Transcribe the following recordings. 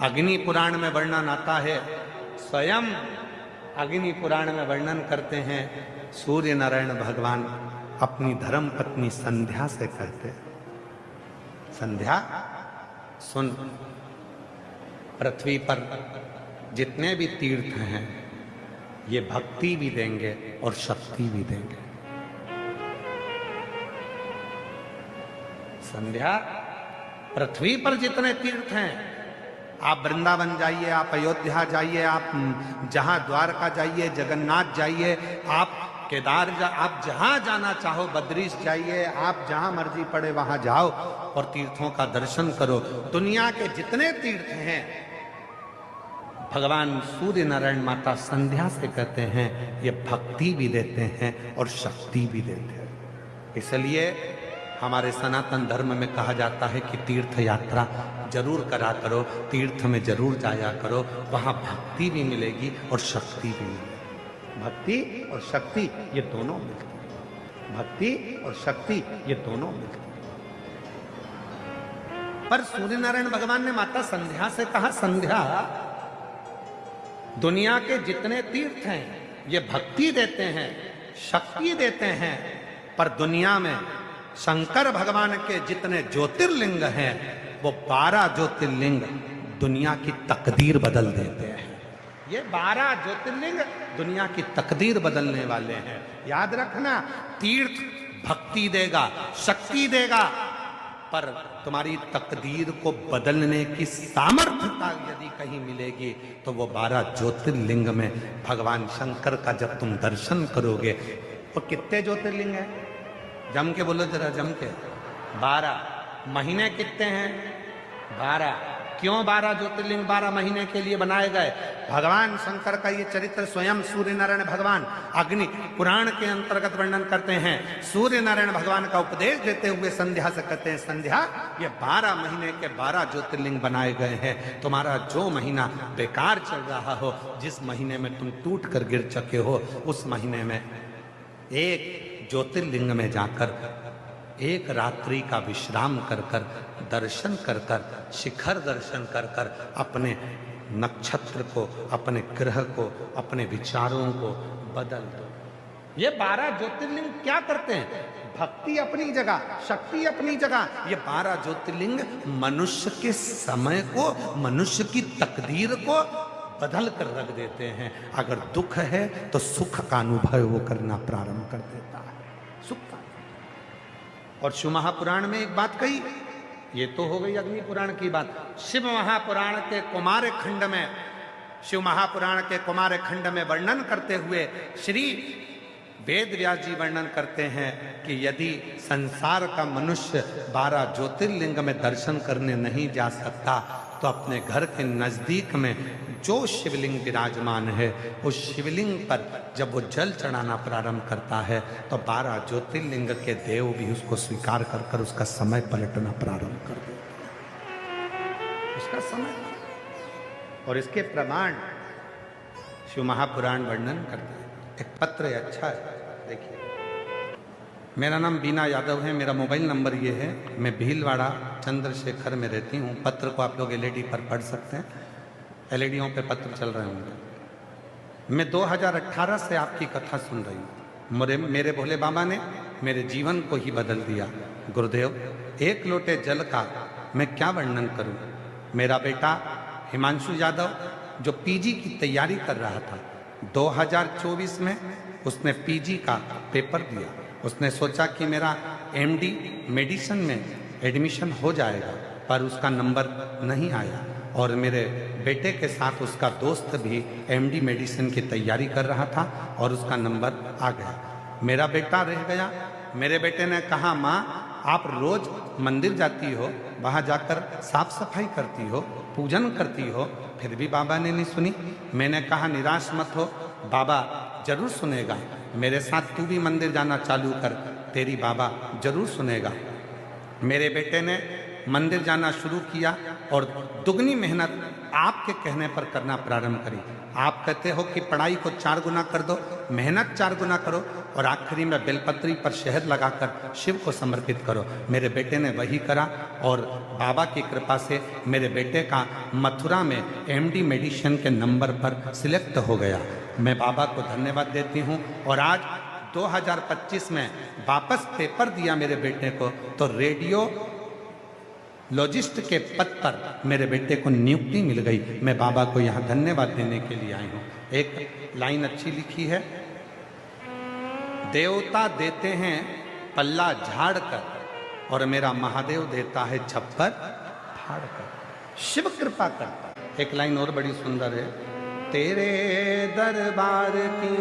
अग्नि पुराण में वर्णन आता है, स्वयं अग्नि पुराण में वर्णन करते हैं, सूर्य नारायण भगवान अपनी धर्म पत्नी संध्या से कहते, संध्या सुन, पृथ्वी पर जितने भी तीर्थ हैं ये भक्ति भी देंगे और शक्ति भी देंगे। संध्या, पृथ्वी पर जितने तीर्थ हैं, आप वृंदावन जाइए, आप अयोध्या जाइए, आप जहां द्वारका जाइए, जगन्नाथ जाइए, आप आप जहां जाना चाहो, बद्रीश जाइए, आप जहां मर्जी पड़े वहां जाओ और तीर्थों का दर्शन करो। दुनिया के जितने तीर्थ हैं भगवान सूर्य नारायण माता संध्या से कहते हैं ये भक्ति भी देते हैं और शक्ति भी देते हैं। इसलिए हमारे सनातन धर्म में कहा जाता है कि तीर्थ यात्रा जरूर करा करो, तीर्थ में जरूर जाया करो, वहां भक्ति भी मिलेगी और शक्ति भी मिलेगी। भक्ति और शक्ति ये दोनों मिलती है, भक्ति और शक्ति ये दोनों मिलती है। पर सूर्य नारायण भगवान ने माता संध्या से कहा, संध्या, दुनिया के जितने तीर्थ हैं ये भक्ति देते हैं, शक्ति देते हैं, पर दुनिया में शंकर भगवान के जितने ज्योतिर्लिंग हैं वो 12 ज्योतिर्लिंग दुनिया की तकदीर बदल देते हैं। ये 12 ज्योतिर्लिंग दुनिया की तकदीर बदलने वाले हैं। याद रखना, तीर्थ भक्ति देगा, शक्ति देगा, पर तुम्हारी तकदीर को बदलने की सामर्थ्यता यदि कहीं मिलेगी तो वो 12 ज्योतिर्लिंग में भगवान शंकर का जब तुम दर्शन करोगे। वो कितने ज्योतिर्लिंग हैं? जम के बोलो जरा, जम के। 12। महीने कितने हैं? 12। क्यों 12 ज्योतिर्लिंग 12 महीने के लिए बनाए गए? भगवान शंकर का ये चरित्र स्वयं सूर्य नारायण भगवान अग्नि पुराण के अंतर्गत वर्णन करते हैं। सूर्य नारायण भगवान का उपदेश देते हुए संध्या से कहते हैं, संध्या, ये 12 महीने के 12 ज्योतिर्लिंग बनाए गए हैं। तुम्हारा जो महीना बेकार चल रहा हो, जिस महीने में तुम टूट कर गिर चुके हो, उस महीने में एक ज्योतिर्लिंग में जाकर एक रात्रि का विश्राम कर कर, दर्शन कर कर, शिखर दर्शन कर कर अपने नक्षत्र को, अपने ग्रह को, अपने विचारों को बदल दो। ये 12 ज्योतिर्लिंग क्या करते हैं? भक्ति अपनी जगह, शक्ति अपनी जगह। ये 12 ज्योतिर्लिंग मनुष्य के समय को, मनुष्य की तकदीर को बदल कर रख देते हैं। अगर दुख है तो सुख का अनुभव वो करना प्रारंभ कर देता है, सुख का। और शिव महापुराण में एक बात कही, ये तो हो गई अग्नि पुराण की बात। शिव महापुराण के कुमार खंड में, शिव महापुराण के कुमार खंड में वर्णन करते हुए श्री वेद व्यास जी वर्णन करते हैं कि यदि संसार का मनुष्य 12 ज्योतिर्लिंग में दर्शन करने नहीं जा सकता तो अपने घर के नजदीक में जो शिवलिंग विराजमान है उस शिवलिंग पर जब वो जल चढ़ाना प्रारंभ करता है तो 12 ज्योतिर्लिंग के देव भी उसको स्वीकार कर कर उसका समय पलटना प्रारंभ कर देते हैं, उसका समय। और इसके प्रमाण शिव महापुराण वर्णन करते हैं। एक पत्र है, अच्छा है, देखिए। मेरा नाम बीना यादव है, मेरा मोबाइल नंबर ये है, मैं भीलवाड़ा चंद्रशेखर में रहती हूँ। पत्र को आप लोग एलईडी पर पढ़ सकते हैं, एलईडीओं पे पत्र चल रहे होंगे। मैं 2018 से आपकी कथा सुन रही हूँ। मेरे भोले बाबा ने मेरे जीवन को ही बदल दिया। गुरुदेव, एक लोटे जल का मैं क्या वर्णन करूँ। मेरा बेटा हिमांशु यादव जो पीजी की तैयारी कर रहा था, 2024 में उसने पीजी का पेपर दिया। उसने सोचा कि मेरा एमडी मेडिसिन में एडमिशन हो जाएगा, पर उसका नंबर नहीं आया। और मेरे बेटे के साथ उसका दोस्त भी एमडी मेडिसिन की तैयारी कर रहा था और उसका नंबर आ गया। मेरा बेटा रह गया। मेरे बेटे ने कहा, माँ आप रोज मंदिर जाती हो, वहाँ जाकर साफ सफाई करती हो, पूजन करती हो, फिर भी बाबा ने नहीं सुनी। मैंने कहा निराश मत हो, बाबा जरूर सुनेगा। मेरे साथ तू भी मंदिर जाना चालू कर, तेरी बाबा जरूर सुनेगा। मेरे बेटे ने मंदिर जाना शुरू किया और दुगनी मेहनत आपके कहने पर करना प्रारंभ करी। आप कहते हो कि पढ़ाई को 4 गुना कर दो, मेहनत 4 गुना करो और आखिरी में बेलपत्री पर शहद लगाकर शिव को समर्पित करो। मेरे बेटे ने वही करा और बाबा की कृपा से मेरे बेटे का मथुरा में MD मेडिसिन के नंबर पर सिलेक्ट हो गया। मैं बाबा को धन्यवाद देती हूँ। और आज 2025 में वापस पेपर दिया मेरे बेटे को, तो रेडियो लॉजिस्ट के पद पर मेरे बेटे को नियुक्ति मिल गई। मैं बाबा को यहाँ धन्यवाद देने के लिए आई हूँ। एक लाइन अच्छी लिखी है, देवता देते हैं पल्ला झाड़ कर और मेरा महादेव देता है छप्पर फाड़ कर। शिव कृपा करता। एक लाइन और बड़ी सुंदर है, तेरे दरबार की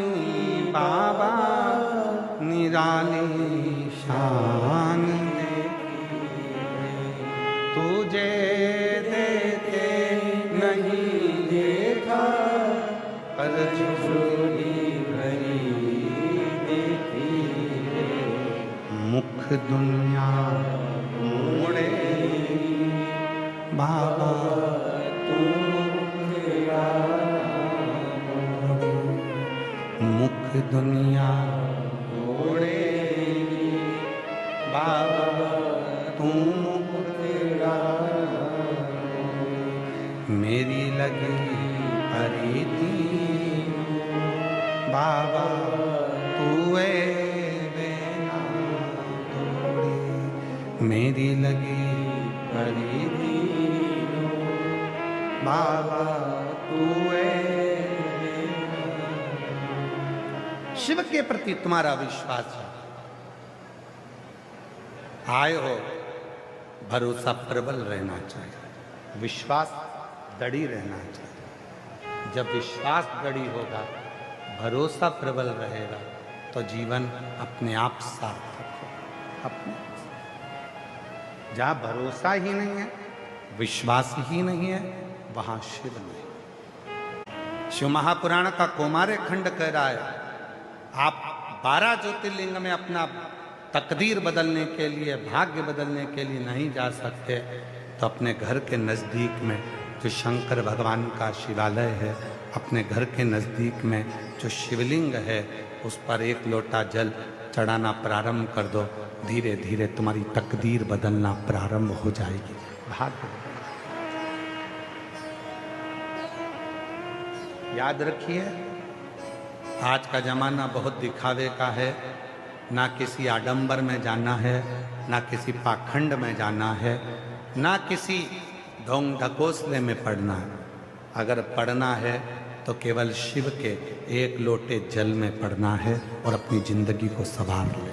बाबा निराली शान तुझे देते नहीं देखा पर झोली भरी देखी मुख दुनिया मोड़े बाबा तू मुख दुनिया मोड़े बाबा तू मेरी लगी परीति बाबा तू बेना तोड़ी मेरी लगी परीति बाबा तू। शिव के प्रति तुम्हारा विश्वास है, आए हो, भरोसा प्रबल रहना चाहिए, विश्वास दृढ़ रहना चाहिए। जब विश्वास दृढ़ होगा, भरोसा प्रबल रहेगा, तो जीवन अपने आप सार्थक होगा। अपने जहाँ भरोसा ही नहीं है, विश्वास ही नहीं है, वहाँ शिव नहीं। शिव महापुराण का कौमार्य खंड कह रहा है, आप 12 ज्योतिर्लिंग में अपना तकदीर बदलने के लिए, भाग्य बदलने के लिए नहीं जा सकते, तो अपने घर के नज़दीक में जो शंकर भगवान का शिवालय है, अपने घर के नज़दीक में जो शिवलिंग है, उस पर 1 लोटा जल चढ़ाना प्रारंभ कर दो। धीरे धीरे तुम्हारी तकदीर बदलना प्रारंभ हो जाएगी, भाग्य। याद रखिए, आज का जमाना बहुत दिखावे का है। ना किसी आडंबर में जाना है, ना किसी पाखंड में जाना है, ना किसी ढोंग ढकोसले में पड़ना है। अगर पढ़ना है तो केवल शिव के 1 लोटे जल में पढ़ना है और अपनी जिंदगी को संवार ले।